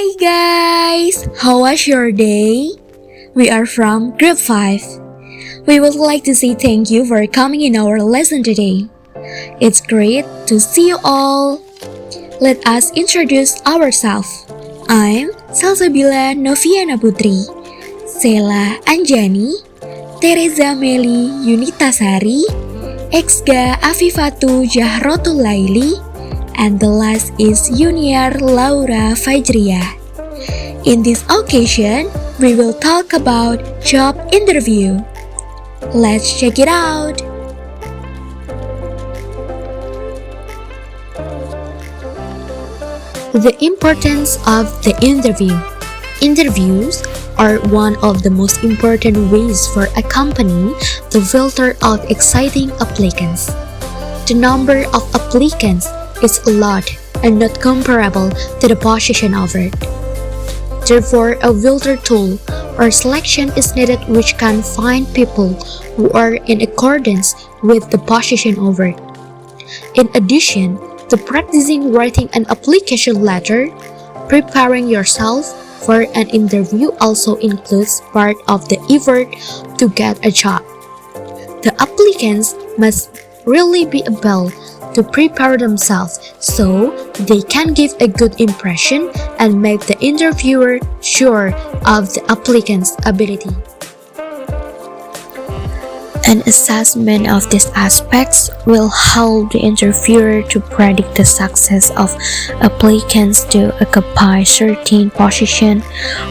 Hi guys! How was your day? We are from Group 5. We would like to say thank you for coming in our lesson today. It's great to see you all. Let us introduce ourselves. I'm Salsabila Noviana Putri, Sela Anjani, Teresa Meli Yunitasari, Exga Afifatu Jahrotul Laili, and the last is Junior Laura Fajria. In this occasion, we will talk about job interview. Let's check it out. The importance of the interview. Interviews are one of the most important ways for a company to filter out exciting applicants. The number of applicants is a lot and not comparable to the position offered. Therefore, a filter tool or selection is needed which can find people who are in accordance with the position offered. In addition to practicing writing an application letter, preparing yourself for an interview also includes part of the effort to get a job. The applicants must really be able to prepare themselves so they can give a good impression and make the interviewer sure of the applicant's ability. An assessment of these aspects will help the interviewer to predict the success of applicants to occupy certain position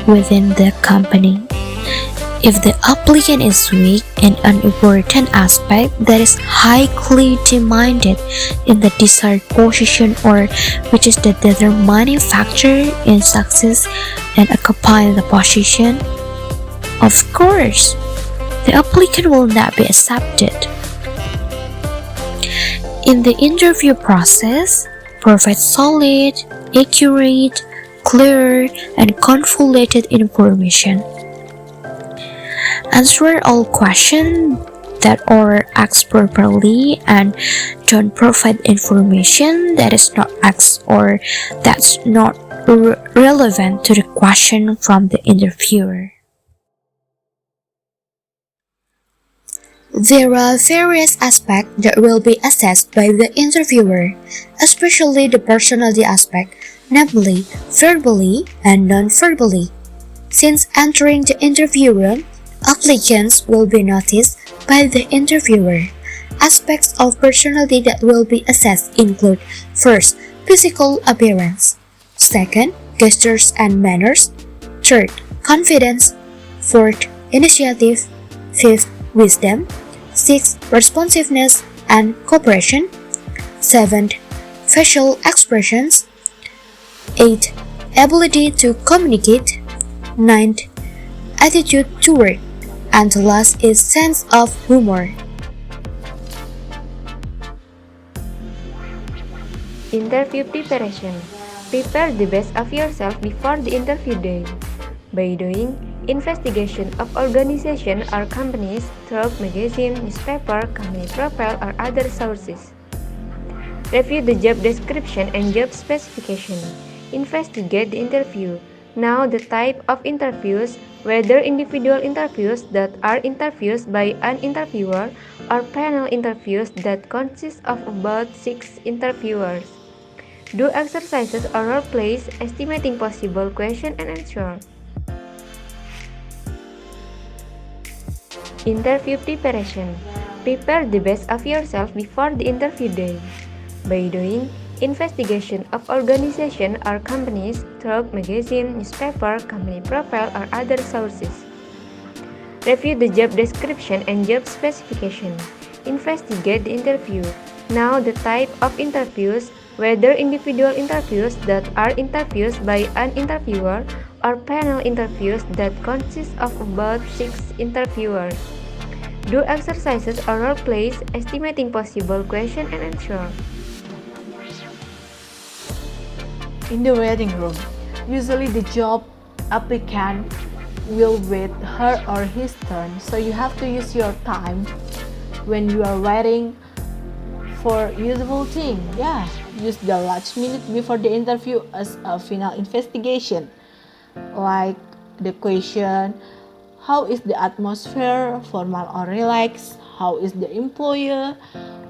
within the company. If the applicant is weak in an important aspect that is highly demanded in the desired position or which is the determining factor in success and occupying the position, of course, the applicant will not be accepted. In the interview process, provide solid, accurate, clear, and confident information. Answer all questions that are asked properly and don't provide information that is not asked or that's not relevant to the question from the interviewer. There are various aspects that will be assessed by the interviewer, especially the personality aspect, namely verbally and non-verbally. Since entering the interview room, applicants will be noticed by the interviewer. Aspects of personality that will be assessed include: first, physical appearance; second, gestures and manners; third, confidence; fourth, initiative; fifth, wisdom; sixth, responsiveness and cooperation; seventh, facial expressions; eighth, ability to communicate; ninth, attitude to work; and the last is sense of humor. Interview preparation. Prepare the best of yourself before the interview day by doing investigation of organization or companies through magazine, newspaper, company profile, or other sources. Review the job description and job specification. Investigate the interview. Know the type of interviews, whether individual interviews that are interviews by an interviewer or panel interviews that consist of about 6 interviewers. Do exercises or role plays estimating possible question and answer. Interview preparation. Prepare the best of yourself before the interview day by doing investigation of organization or companies through magazine, newspaper, company profile, or other sources. Review the job description and job specification. Investigate the interview. Know the type of interviews, whether individual interviews that are interviews by an interviewer or panel interviews that consist of about 6 interviewers. Do exercises or role plays estimating possible question and answer. In the waiting room, usually the job applicant will wait her or his turn, so you have to use your time when you are waiting for useful thing. Use the last minute before the interview as a final investigation. like the question, how is the atmosphere, formal or relaxed? How is the employer?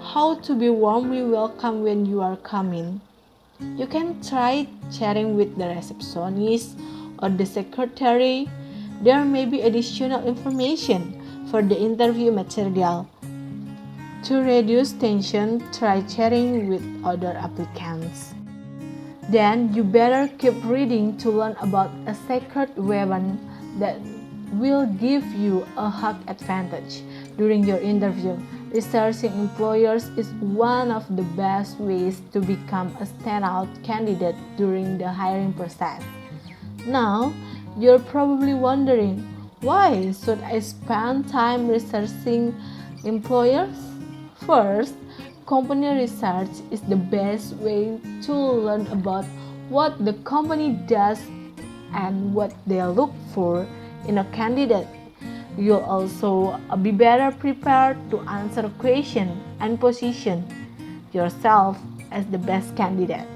How to be warmly welcome when you are coming? You can try chatting with the receptionist or the secretary. There may be additional information for the interview material. To reduce tension, try chatting with other applicants. Then you better keep reading to learn about a secret weapon that will give you a hug advantage during your interview. Researching employers is one of the best ways to become a standout candidate during the hiring process. Now, you're probably wondering, why should I spend time researching employers? First, company research is the best way to learn about what the company does and what they look for in a candidate. You'll also be better prepared to answer questions and position yourself as the best candidate.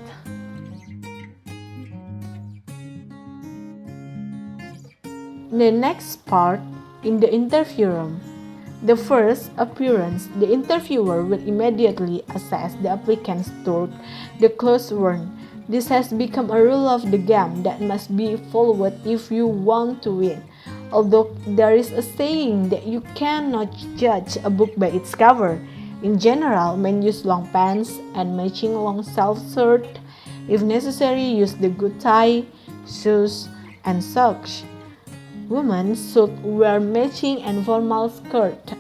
The next part, in the interview room. The first appearance, the interviewer will immediately assess the applicant's talk, the close word. This has become a rule of the game that must be followed if you want to win. Although there is a saying that you cannot judge a book by its cover. In general, men use long pants and matching long self-shirt. If necessary, use the good tie, shoes, and socks. Women should wear matching and formal skirt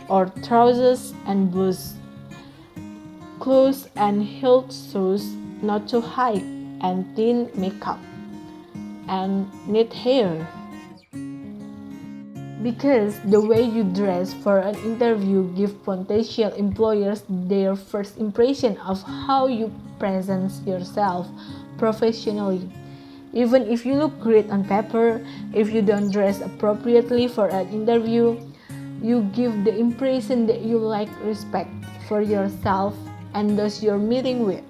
or trousers and boots, clothes and heeled shoes, not too high, and thin makeup, and neat hair. Because the way you dress for an interview gives potential employers their first impression of how you present yourself professionally. Even if you look great on paper, if you don't dress appropriately for an interview, you give the impression that you lack respect for yourself and those you're meeting with.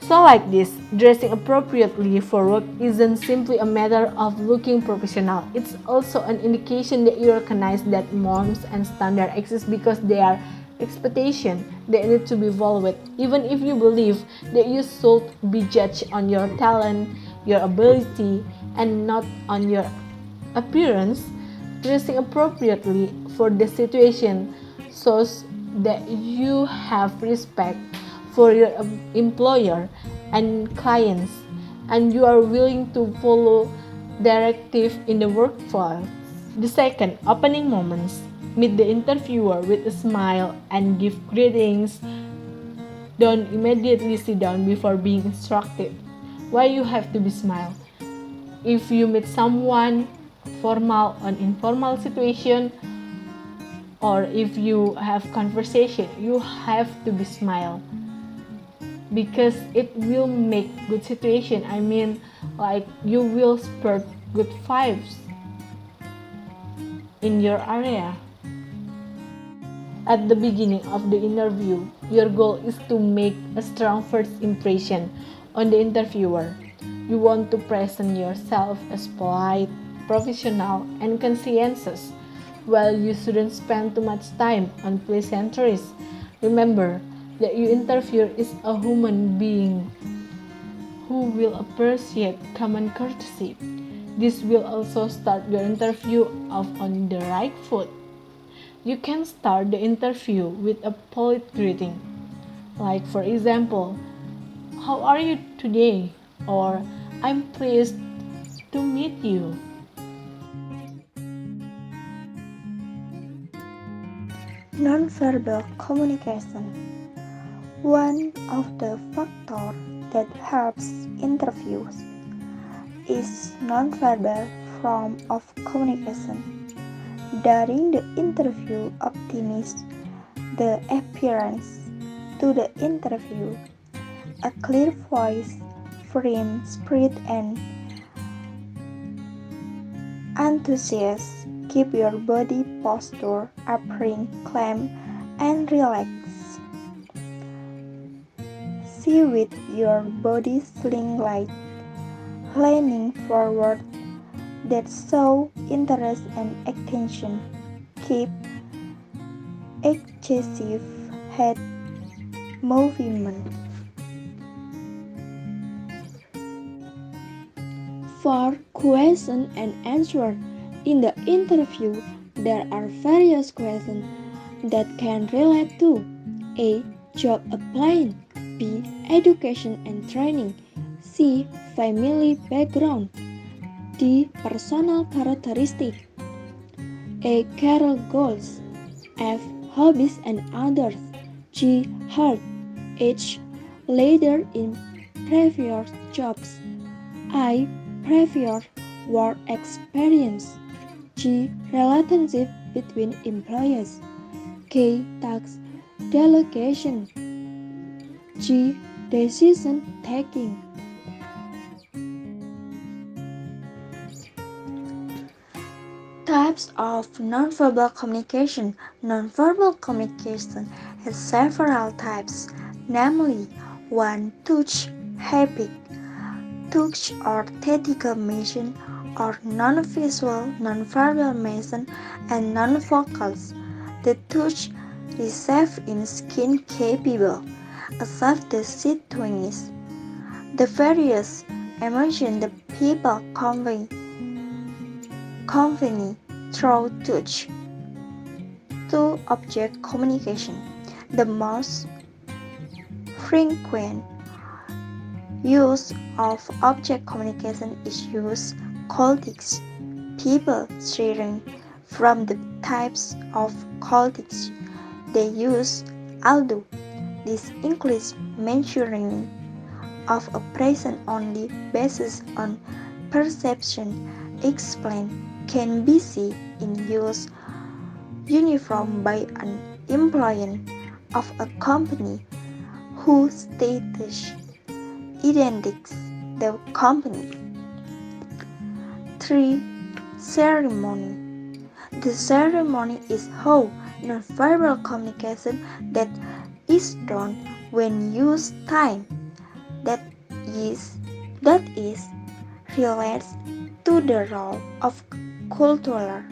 So like this, dressing appropriately for work isn't simply a matter of looking professional. It's also an indication that you recognize that norms and standards exist because they are expectations that need to be followed. Even if you believe that you should be judged on your talent, your ability, and not on your appearance, dressing appropriately for the situation shows that you have respect for your employer and clients, and you are willing to follow directive in the workforce. The second, opening moments. Meet the interviewer with a smile and give greetings. Don't immediately sit down before being instructed. Why you have to be smile? If you meet someone formal or informal situation, or if you have conversation, you have to be smile because it will make good situation. I mean, like you will spread good vibes in your area. At the beginning of the interview, your goal is to make a strong first impression on the interviewer. You want to present yourself as polite, professional, and conscientious. While you shouldn't spend too much time on pleasantries, remember that your interviewer is a human being who will appreciate common courtesy. This will also start your interview off on the right foot. You can start the interview with a polite greeting, like for example, "How are you today?" or "I'm pleased to meet you." Nonverbal communication. One of the factors that helps interviews is nonverbal form of communication. During the interview, optimize the appearance to the interview. A clear voice, firm spirit, and enthusiasm keep your body posture appearing calm and relaxed. See with your body feeling light, leaning forward that show interest and attention. Keep excessive head movement. For question and answer in the interview, there are various questions that can relate to A. Job applying, B. Education and training, C. Family background, D. Personal characteristic, A. Career goals, F. Hobbies and others, G. Health, H. Later in previous jobs, I. Previous work experience, G. Relationship between employees, K. Task delegation, G. Decision taking. Types of nonverbal communication. Nonverbal communication has several types, namely 1. Touch, haptic, touch or tactile motion, or non-visual, non-verbal motion, and non-vocals. The touch received in skin capable of the situations. The various emotions the people convey through touch. 2. Object communication. The most frequent use of object communication is use cultics. People steering from the types of cultics they use although this includes measuring of a person only basis on perception explained can be seen in use uniform by an employee of a company whose status identifies the company. 3. Ceremony. The ceremony is how nonverbal communication that is done when use time that is relates to the role of culture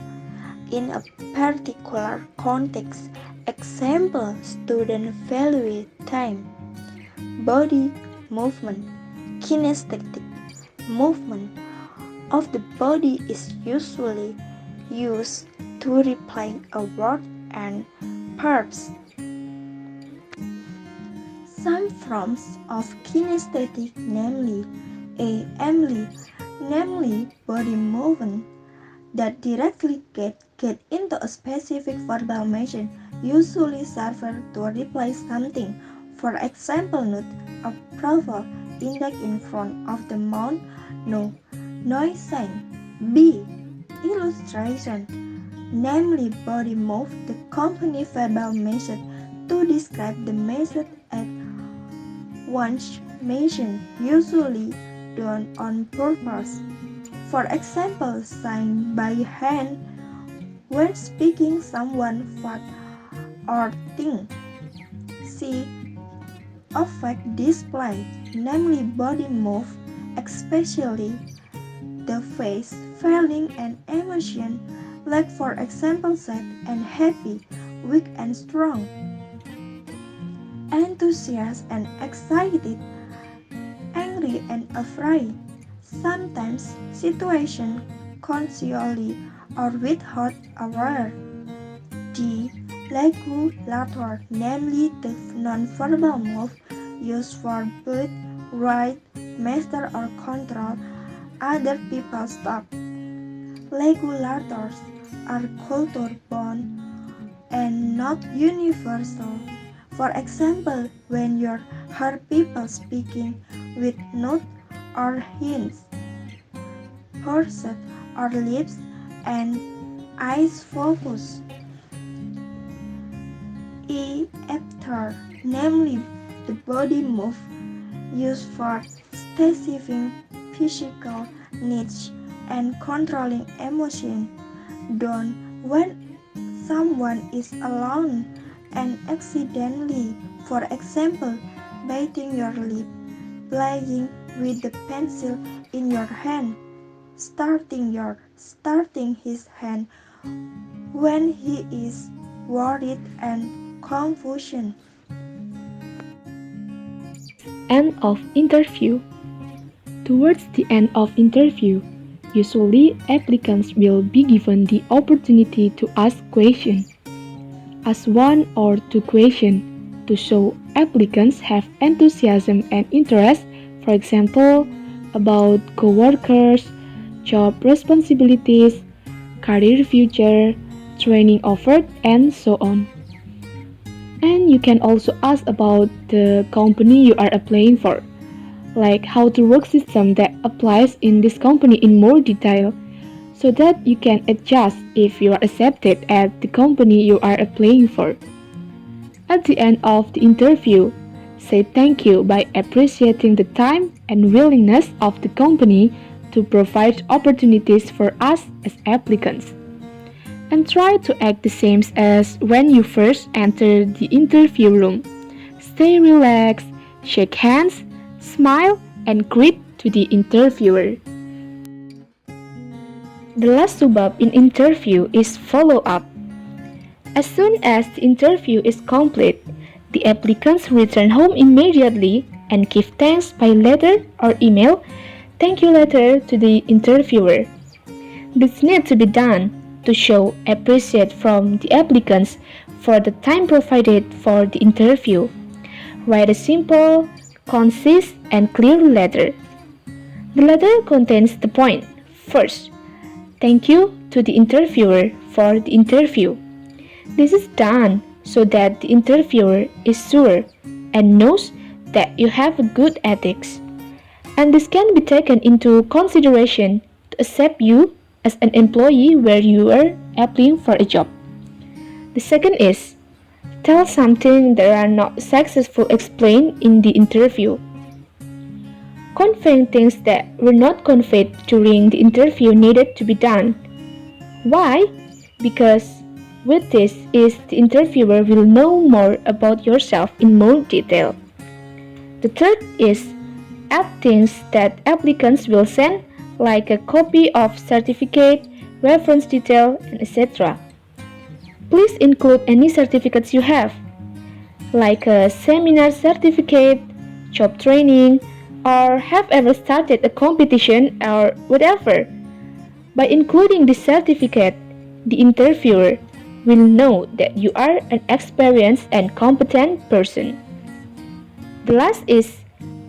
in a particular context. Example: student value time, body movement, kinesthetic movement of the body is usually used to replace a word and verbs. Some forms of kinesthetic, namely body movement that directly get into a specific verbal motion, usually serve to replace something. For example, note approval index in front of the mouth, no noise sign. B. Illustration, namely body move the company verbal method to describe the method at once mentioned, usually done on purpose. For example, sign by hand when speaking someone fact or thing. C. Affect display, namely body move, especially the face, feeling and emotion, like for example sad and happy, weak and strong, enthusiastic and excited, angry and afraid. Sometimes situation consciously or without aware. D. Regulator, namely the non-verbal move used for both right, master or control other people's talk. Regulators are culture bound and not universal. For example, when you hear people speaking with nods or hints, pursed or lips and eyes focus. E. After, namely the body move used for specific physical needs and controlling emotion, done when someone is alone and accidentally, for example, biting your lip, playing with the pencil in your hand, starting his hand when he is worried and confusion. End of interview. Towards the end of interview, usually applicants will be given the opportunity to ask questions. Ask one or two questions to show applicants have enthusiasm and interest, for example, about coworkers, job responsibilities, career future, training offered, and so on. And you can also ask about the company you are applying for, like how the work system that applies in this company in more detail, so that you can adjust if you are accepted at the company you are applying for. At the end of the interview, say thank you by appreciating the time and willingness of the company to provide opportunities for us as applicants. And try to act the same as when you first enter the interview room. Stay relaxed, shake hands, smile, and greet to the interviewer. The last subbab in interview is follow up. As soon as the interview is complete, the applicants return home immediately and give thanks by letter or email thank you letter to the interviewer. This needs to be done to show appreciation from the applicants for the time provided for the interview. Write a simple, concise, and clear letter. The letter contains the point. First, thank you to the interviewer for the interview. This is done so that the interviewer is sure and knows that you have a good ethics. And this can be taken into consideration to accept you as an employee where you are applying for a job. The second is, tell something that are not successful explained in the interview. Conveying things that were not conveyed during the interview needed to be done. Why? Because with this is the interviewer will know more about yourself in more detail. The third is add things that applicants will send, like a copy of certificate, reference detail, and etc. Please include any certificates you have, like a seminar certificate, job training, or have ever started a competition or whatever. By including this certificate, the interviewer will know that you are an experienced and competent person. The last is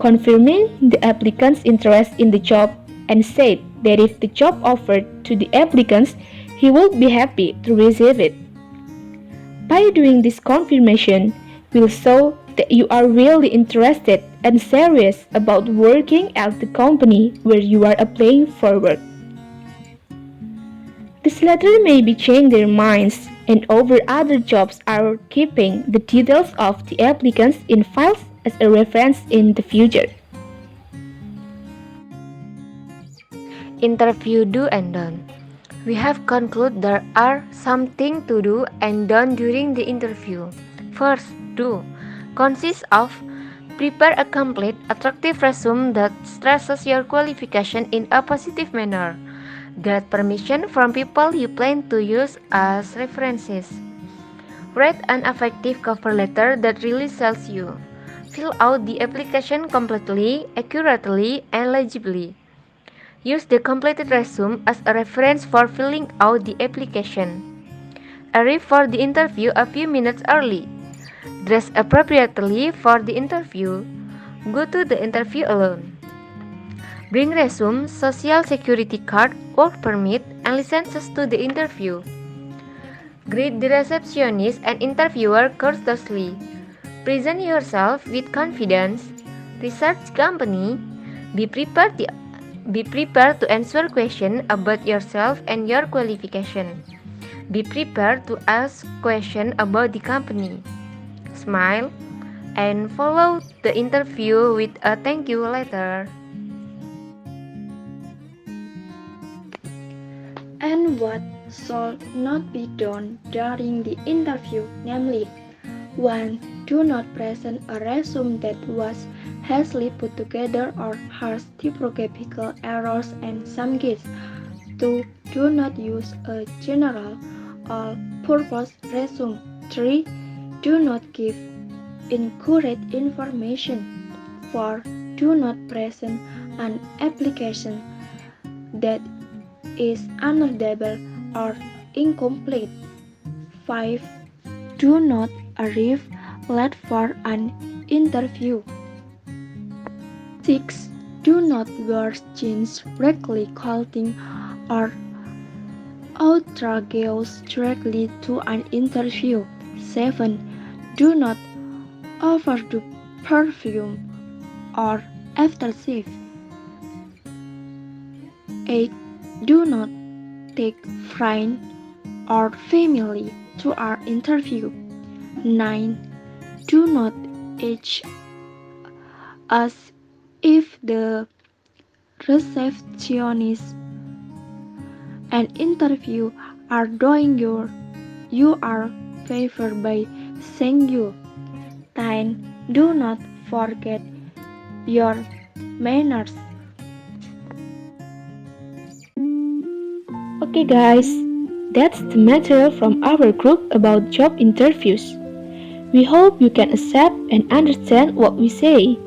confirming the applicant's interest in the job and said that if the job offered to the applicants, he would be happy to receive it. By doing this confirmation, will show that you are really interested and serious about working at the company where you are applying for work. This letter may be change their minds and over other jobs are keeping the details of the applicants in files as a reference in the future. Interview do and don't. We have concluded there are some things to do and done during the interview. First, do consists of prepare a complete, attractive resume that stresses your qualification in a positive manner. Get permission from people you plan to use as references. Write an effective cover letter that really sells you. Fill out the application completely, accurately, and legibly. Use the completed resume as a reference for filling out the application. Arrive for the interview a few minutes early. Dress appropriately for the interview. Go to the interview alone. Bring resume, social security card, work permit, and licenses to the interview. Greet the receptionist and interviewer courteously. Present yourself with confidence. Research company. Be prepared to answer questions about yourself and your qualification. Be prepared to ask questions about the company. Smile and follow the interview with a thank you letter. And what should not be done during the interview, namely 1. Do not present a resume that was hastily put together or has typographical errors and some gaps. 2. Do not use a general all-purpose resume. 3. Do not give incorrect information. 4. Do not present an application that is unreadable or incomplete. 5. Do not arrive late for an interview. 6. Do not wear jeans, regularly clothing, or outrageous directly to an interview. 7. Do not overdo perfume or aftershave. 8. Do not take friends or family to our interview. 9. Do not age as if the receptionist and interview are doing you are favor by saying you. 10. Do not forget your manners. Okay, guys, that's the material from our group about job interviews. We hope you can accept and understand what we say.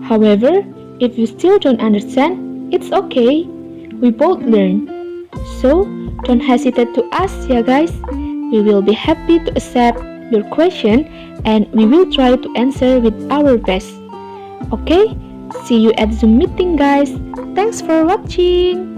However, if you still don't understand, it's okay. We both learn. So, don't hesitate to ask, ya guys. We will be happy to accept your question and we will try to answer with our best. Okay? See you at Zoom meeting, guys. Thanks for watching.